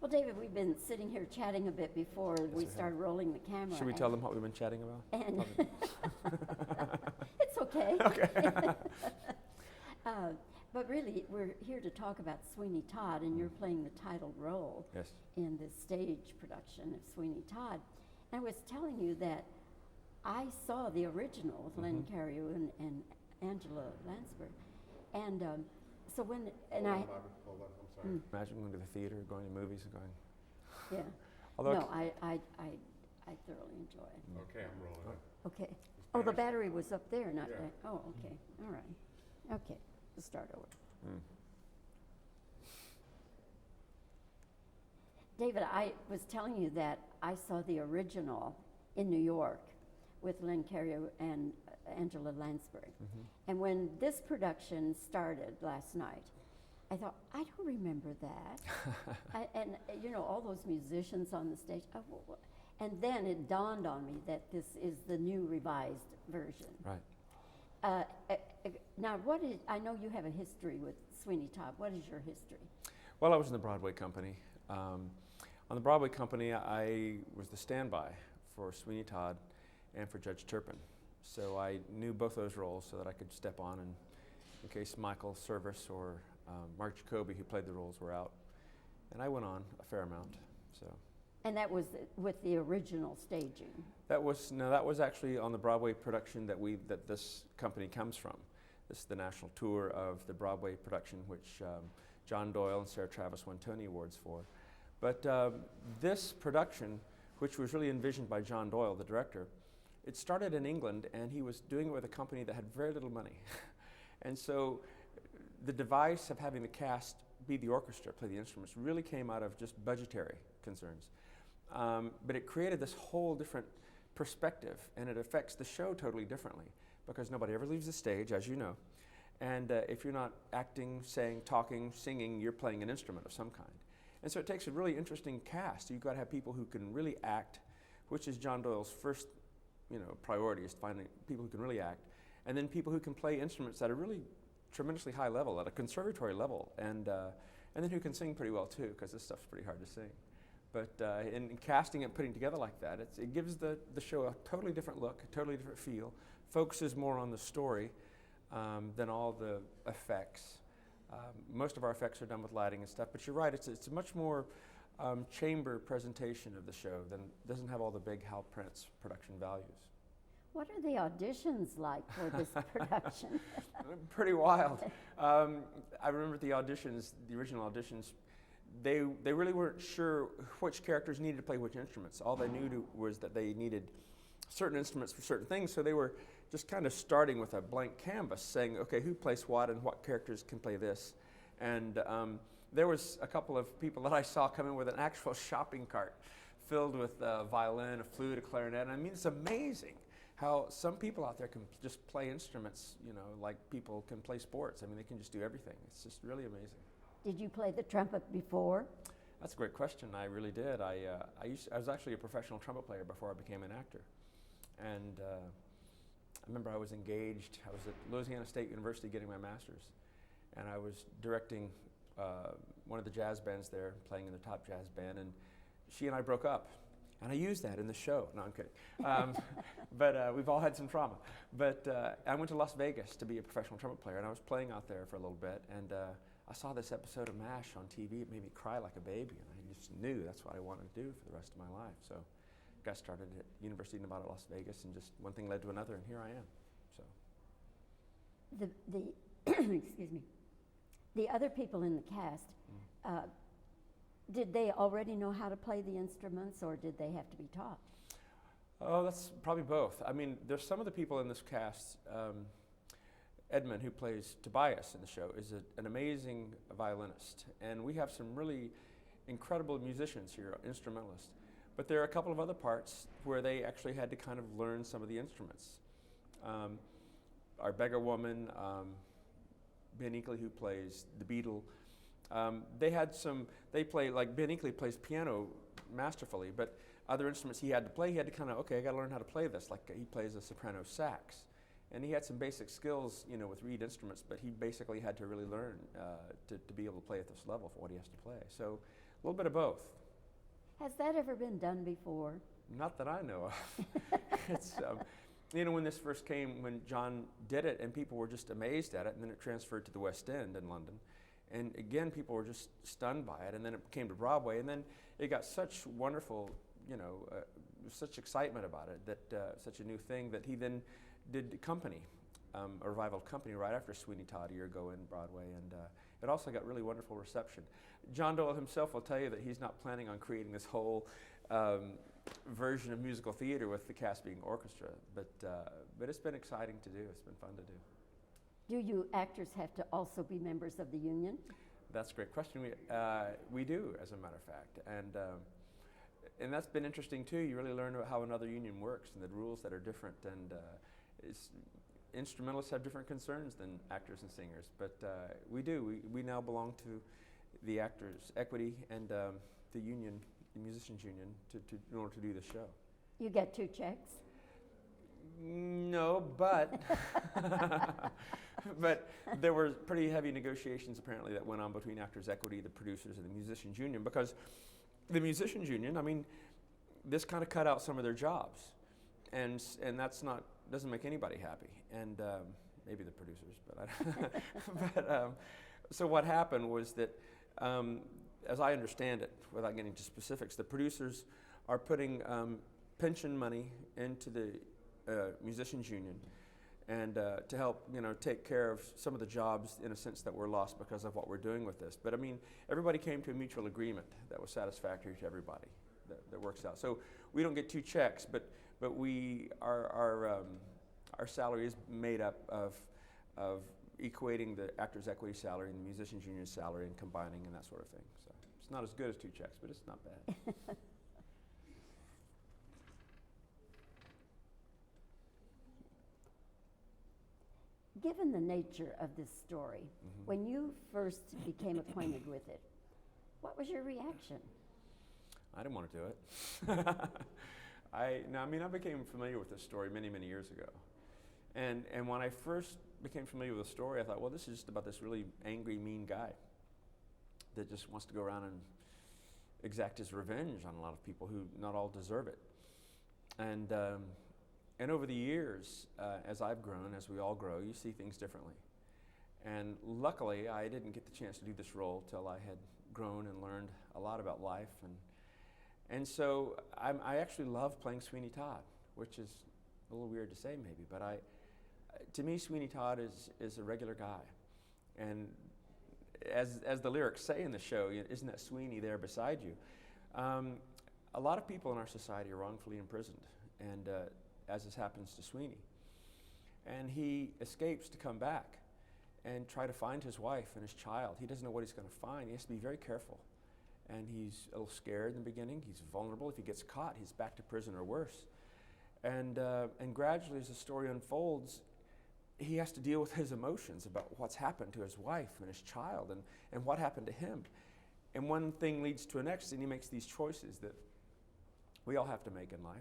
Well, David, we've been sitting here chatting a bit before we started rolling the camera. Should we tell them what we've been chatting about? And it's okay. Okay. But really, we're here to talk about Sweeney Todd, and you're playing the title role Yes. in this stage production of Sweeney Todd. And I was telling you that I saw the original with Len Cariou and Angela Lansbury. And so when, and Hold I, on, Bobbie, hold on, I'm sorry. Imagine going to the theater, going to movies, and going. yeah, Although no, I thoroughly enjoy it. Okay, I'm rolling it. Okay. Oh, the battery was up there, not Yeah. that. Oh, okay. All right. Okay. We'll start over. David, I was telling you that I saw the original in New York with Len Cariou and Angela Lansbury. And when this production started last night, I thought, I don't remember that. And you know, all those musicians on the stage. And then it dawned on me that this is the new revised version. Right. Now, what is, I know you have a history with Sweeney Todd. What is your history? Well, I was in the Broadway company. On the Broadway company, I was the standby for Sweeney Todd and for Judge Turpin. So I knew both those roles so that I could step on and in case Michael Service or Mark Jacoby, who played the roles, were out. And I went on a fair amount. So. And that was with the original staging? That was actually on the Broadway production that this company comes from. This is the national tour of the Broadway production, which John Doyle and Sarah Travis won Tony Awards for. But this production, which was really envisioned by John Doyle, the director, it started in England, and he was doing it with a company that had very little money. And so the device of having the cast be the orchestra, play the instruments, really came out of just budgetary concerns. But it created this whole different perspective, and it affects the show totally differently because nobody ever leaves the stage, as you know. And if you're not acting, saying, talking, singing, you're playing an instrument of some kind. And so it takes a really interesting cast. You've got to have people who can really act, which is John Doyle's first priority, is finding people who can really act, and then people who can play instruments at a really tremendously high level, at a conservatory level, and then who can sing pretty well too, because this stuff's pretty hard to sing. But in casting and putting together like that, it gives the show a totally different look, a totally different feel, focuses more on the story than all the effects. Most of our effects are done with lighting and stuff, but you're right, it's a much more chamber presentation of the show than doesn't have all the big Hal Prince production values. What are the auditions like for this production? Pretty wild. I remember the auditions, the original auditions, they really weren't sure which characters needed to play which instruments. All they knew was that they needed certain instruments for certain things, so they were just kind of starting with a blank canvas saying, okay, who plays what and what characters can play this? And there was a couple of people that I saw come in with an actual shopping cart filled with a violin, a flute, a clarinet. And I mean, it's amazing how some people out there can just play instruments, like people can play sports. I mean, they can just do everything. It's just really amazing. Did you play the trumpet before? That's a great question. I really did. I was actually a professional trumpet player before I became an actor. And I remember I was engaged. I was at Louisiana State University getting my master's. And I was directing one of the jazz bands there, playing in the top jazz band. And she and I broke up. And I used that in the show. No, I'm kidding. But we've all had some trauma. But I went to Las Vegas to be a professional trumpet player, and I was playing out there for a little bit. And I saw this episode of MASH on TV. It made me cry like a baby, and I just knew that's what I wanted to do for the rest of my life. So got started at University of Nevada, Las Vegas, and just one thing led to another, and here I am. So The excuse me. The other people in the cast, did they already know how to play the instruments, or did they have to be taught? Oh, that's probably both. I mean, there's some of the people in this cast. Edmund, who plays Tobias in the show, is an amazing violinist, and we have some really incredible musicians here, instrumentalists. But there are a couple of other parts where they actually had to kind of learn some of the instruments. Our beggar woman, Ben Eakley, who plays the beetle, they play, like Ben Eakley plays piano masterfully, but other instruments he had to play, he had to kind of, okay, I got to learn how to play this, like he plays a soprano sax. And he had some basic skills, with reed instruments, but he basically had to really learn to be able to play at this level for what he has to play. So A little bit of both. Has that ever been done before? Not that I know of. It's, when this first came, when John did it, and people were just amazed at it, and then it transferred to the West End in London. And again, people were just stunned by it, and then it came to Broadway, and then it got such wonderful, such excitement about it, that such a new thing, that he then did Company, a revival Company right after Sweeney Todd a year ago in Broadway, and it also got really wonderful reception. John Doyle himself will tell you that he's not planning on creating this whole version of musical theater with the cast being orchestra, but it's been exciting to do. It's been fun to do. Do you actors have to also be members of the union? That's a great question. We do, as a matter of fact, and that's been interesting too. You really learn about how another union works and the rules that are different, and instrumentalists have different concerns than actors and singers, but we do. We now belong to the Actors Equity and the union, the Musicians Union, in order to do the show. You get 2 checks? No, but but there were pretty heavy negotiations apparently that went on between Actors Equity, the producers, and the Musicians Union, because the Musicians Union, I mean, this kind of cut out some of their jobs, and that's not, doesn't make anybody happy, and maybe the producers, but so what happened was that, as I understand it, without getting into specifics, the producers are putting pension money into the Musicians Union, and to help take care of some of the jobs, in a sense, that were lost because of what we're doing with this. But I mean, everybody came to a mutual agreement that was satisfactory to everybody, that works out. So we don't get 2 checks, but our salary is made up of equating the Actors Equity salary and the Musicians Union salary and combining and that sort of thing. So it's not as good as 2 checks, but it's not bad. Given the nature of this story, when you first became acquainted with it, what was your reaction? I didn't want to do it. I became familiar with this story many, many years ago. And when I first became familiar with the story, I thought, well, this is just about this really angry, mean guy that just wants to go around and exact his revenge on a lot of people who not all deserve it. And over the years, as I've grown, as we all grow, you see things differently. And luckily, I didn't get the chance to do this role till I had grown and learned a lot about life. And so I actually love playing Sweeney Todd, which is a little weird to say maybe, but to me, Sweeney Todd is a regular guy. And as the lyrics say in the show, isn't that Sweeney there beside you? A lot of people in our society are wrongfully imprisoned, and as this happens to Sweeney. And he escapes to come back and try to find his wife and his child. He doesn't know what he's going to find. He has to be very careful. And he's a little scared in the beginning. He's vulnerable. If he gets caught, he's back to prison or worse. And gradually, as the story unfolds, he has to deal with his emotions about what's happened to his wife and his child and what happened to him. And one thing leads to the next, and he makes these choices that we all have to make in life.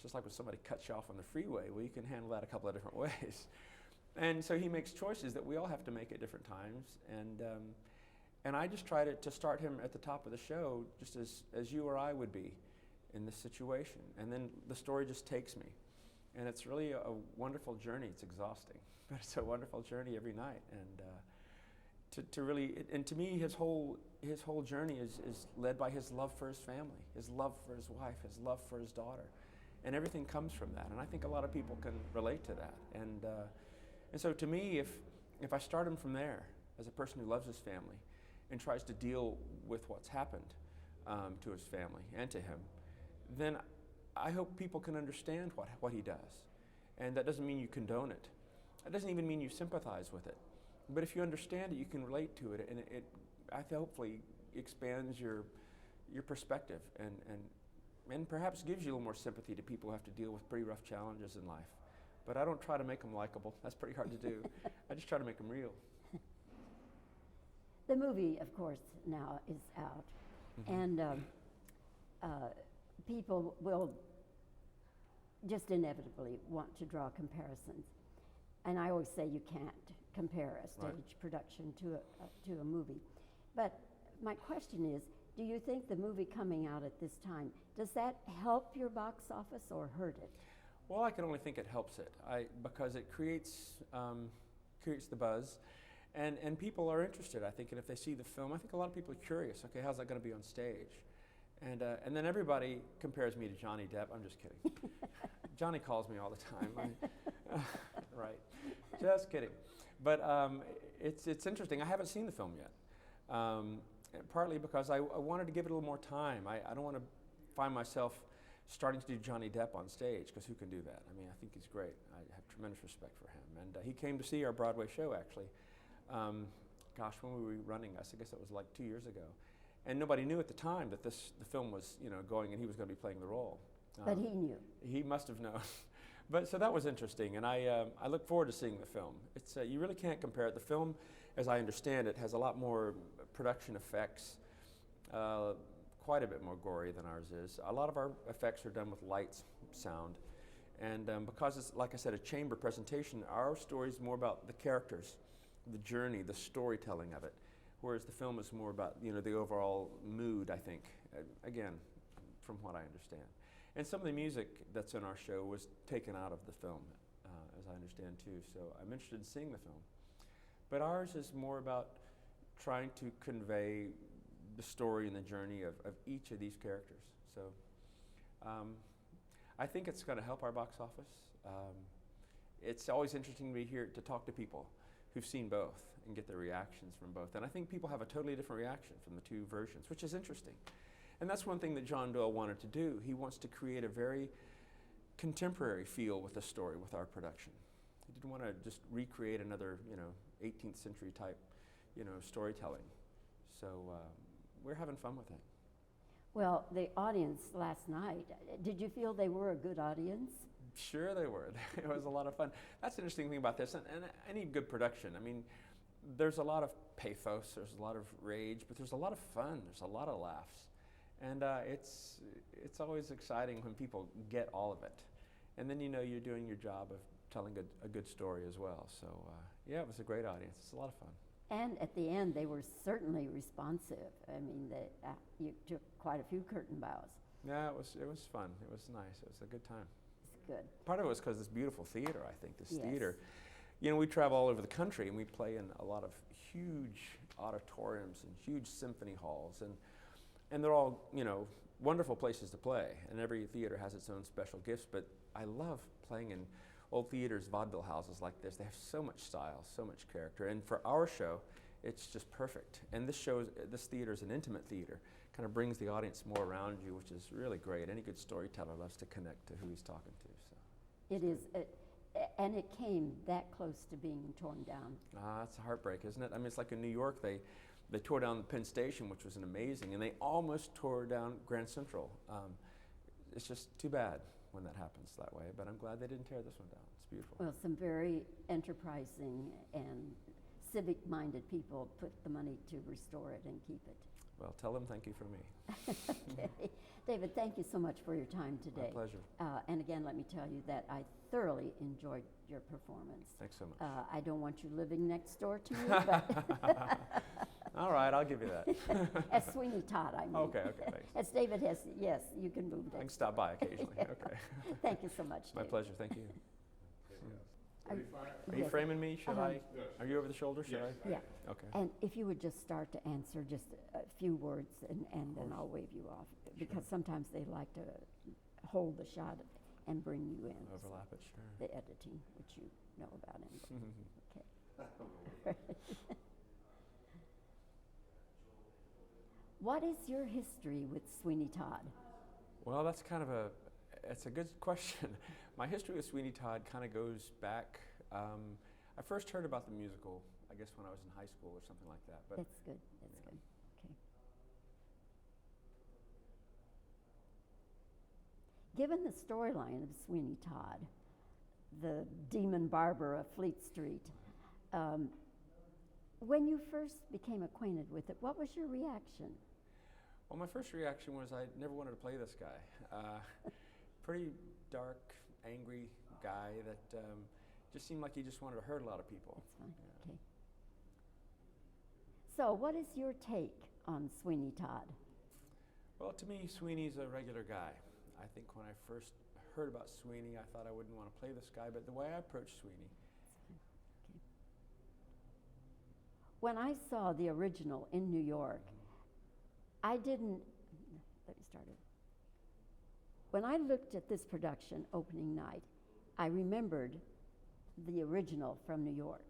Just like when somebody cuts you off on the freeway, well, you can handle that a couple of different ways. And so he makes choices that we all have to make at different times. And I just try to start him at the top of the show, just as you or I would be in this situation. And then the story just takes me. And it's really a wonderful journey. It's exhausting, but it's a wonderful journey every night. And to me, his whole journey is led by his love for his family, his love for his wife, his love for his daughter. And everything comes from that, and I think a lot of people can relate to that. And so to me, if I start him from there, as a person who loves his family and tries to deal with what's happened to his family and to him, then I hope people can understand what he does. And that doesn't mean you condone it. That doesn't even mean you sympathize with it. But if you understand it, you can relate to it, and it hopefully expands your perspective and perhaps gives you a little more sympathy to people who have to deal with pretty rough challenges in life. But I don't try to make them likable. That's pretty hard to do. I just try to make them real. The movie, of course, now is out. And people will just inevitably want to draw comparisons. And I always say you can't compare a stage production to a movie. But my question is, Do you think the movie coming out at this time, does that help your box office or hurt it? Well, I can only think it helps it, because it creates the buzz, and people are interested, I think, and if they see the film, I think a lot of people are curious, okay, how's that going to be on stage? And then everybody compares me to Johnny Depp. I'm just kidding. Johnny calls me all the time. Right. Just kidding. But it's interesting. I haven't seen the film yet. Partly because I wanted to give it a little more time. I don't want to find myself starting to do Johnny Depp on stage, because who can do that? I mean, I think he's great. I have tremendous respect for him. And he came to see our Broadway show, actually. When we were running, I guess it was like 2 years ago. And nobody knew at the time that the film was, going, and he was going to be playing the role. But he knew. He must have known. But so that was interesting, and I look forward to seeing the film. It's you really can't compare it. The film, as I understand it, has a lot more production effects, quite a bit more gory than ours is. A lot of our effects are done with lights, sound, and because it's, like I said, a chamber presentation, our story is more about the characters, the journey, the storytelling of it. Whereas the film is more about, the overall mood, I think, again, from what I understand. And some of the music that's in our show was taken out of the film, as I understand too, so I'm interested in seeing the film. But ours is more about trying to convey the story and the journey of each of these characters. So I think it's going to help our box office. It's always interesting to me here to talk to people who've seen both and get their reactions from both. And I think people have a totally different reaction from the two versions, which is interesting. And that's one thing that John Doyle wanted to do. He wants to create a very contemporary feel with the story, with our production. He didn't want to just recreate another, 18th century type, storytelling. So we're having fun with it. Well, the audience last night, did you feel they were a good audience? Sure they were. It was a lot of fun. That's the interesting thing about this, and any good production. I mean, there's a lot of pathos, there's a lot of rage, but there's a lot of fun, there's a lot of laughs. And it's always exciting when people get all of it. And then you're doing your job of telling a good story as well. So yeah, it was a great audience. It's a lot of fun. And at the end, they were certainly responsive. I mean, you took quite a few curtain bows. Yeah, it was fun. It was nice. It was a good time. It's good. Part of it was because this beautiful theater, I think, this Yes. theater. We travel all over the country, and we play in a lot of huge auditoriums and huge symphony halls, and they're all, wonderful places to play, and every theater has its own special gifts, but I love playing in old theaters, vaudeville houses like this. They have so much style, so much character, and for our show, it's just perfect. And this theater is an intimate theater, kind of brings the audience more around you, which is really great. Any good storyteller loves to connect to who he's talking to. So It is, and it came that close to being torn down. it's a heartbreak, isn't it? I mean, it's like in New York, they tore down the Penn Station, which was amazing, and they almost tore down Grand Central. It's just too bad when that happens that way, but I'm glad they didn't tear this one down. It's beautiful. Well, some very enterprising and civic-minded people put the money to restore it and keep it. Well, tell them thank you for me. Okay. David, thank you so much for your time today. My pleasure. And again, let me tell you that I thoroughly enjoyed your performance. Thanks so much. I don't want you living next door to me, but All right, I'll give you that. as Sweeney Todd, I mean. Okay, thanks. As David Hess, yes, you can move I can next. stop by occasionally. Okay. Thank you so much, My David. pleasure, thank you. Are- Are you Yes. framing me? Should Uh-huh. I? Are you over the shoulder? Should Yes. I? Yeah. Okay. And if you would just start to answer just a few words, and then I'll wave you off, because sometimes they like to hold the shot and bring you in. So Overlap it, sure. the editing, which you know about anyway. Okay. What is your history with Sweeney Todd? Well, that's kind of it's a good question. My history with Sweeney Todd kind of goes back. I first heard about the musical, I guess, when I was in high school or something like that. But That's good. That's yeah. good. Okay. Given the storyline of Sweeney Todd, the demon barber of Fleet Street, when you first became acquainted with it, what was your reaction? Well, my first reaction was I never wanted to play this guy. Pretty dark, angry guy that just seemed like he just wanted to hurt a lot of people. That's fine. Yeah. Okay. So, what is your take on Sweeney Todd? Well, to me, Sweeney's a regular guy. I think when I first heard about Sweeney, I thought I wouldn't want to play this guy, but the way I approached Sweeney. Okay. When I saw the original in New York, I didn't, let me start it. When I looked at this production opening night, I remembered the original from New York.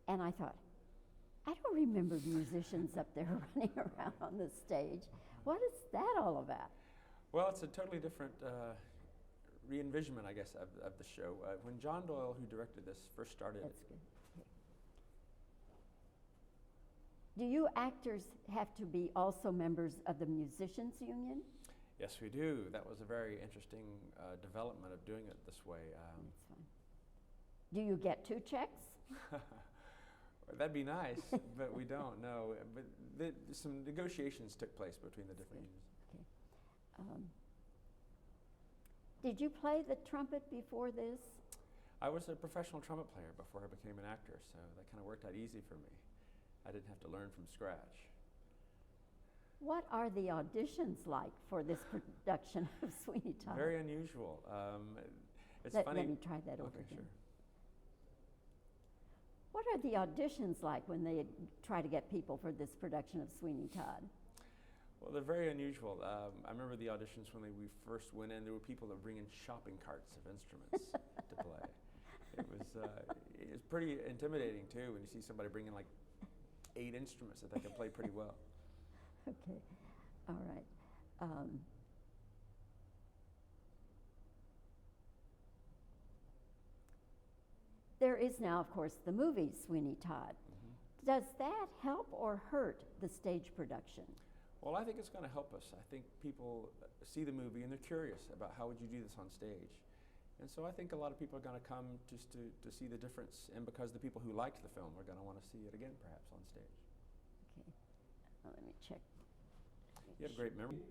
And I thought, I don't remember musicians up there running around on the stage. What is that all about? Well, it's a totally different re-envisionment, I guess, of the show. When John Doyle, who directed this, first started That's good. Okay. Do you actors have to be also members of the Musicians Union? Yes, we do. That was a very interesting development of doing it this way. That's fine. Do you get 2 checks? That'd be nice, but we don't, no. But some negotiations took place between the different unions. Okay. Did you play the trumpet before this? I was a professional trumpet player before I became an actor, so that kind of worked out easy for me. I didn't have to learn from scratch. What are the auditions like for this production of Sweeney Todd? Very unusual. It's Let funny. me try that over Okay, again. sure. What are the auditions like when they try to get people for this production of Sweeney Todd? Well, they're very unusual. I remember the auditions when we first went in. There were people that bring in shopping carts of instruments to play. It was pretty intimidating too when you see somebody bringing like 8 instruments that they can play pretty well. Okay, all right. There is now, of course, the movie Sweeney Todd. Mm-hmm. Does that help or hurt the stage production? Well, I think it's going to help us. I think people see the movie and they're curious about how would you do this on stage. And so I think a lot of people are going to come just to see the difference, and because the people who liked the film are going to want to see it again perhaps on stage. Okay, let me check. You have a great memory.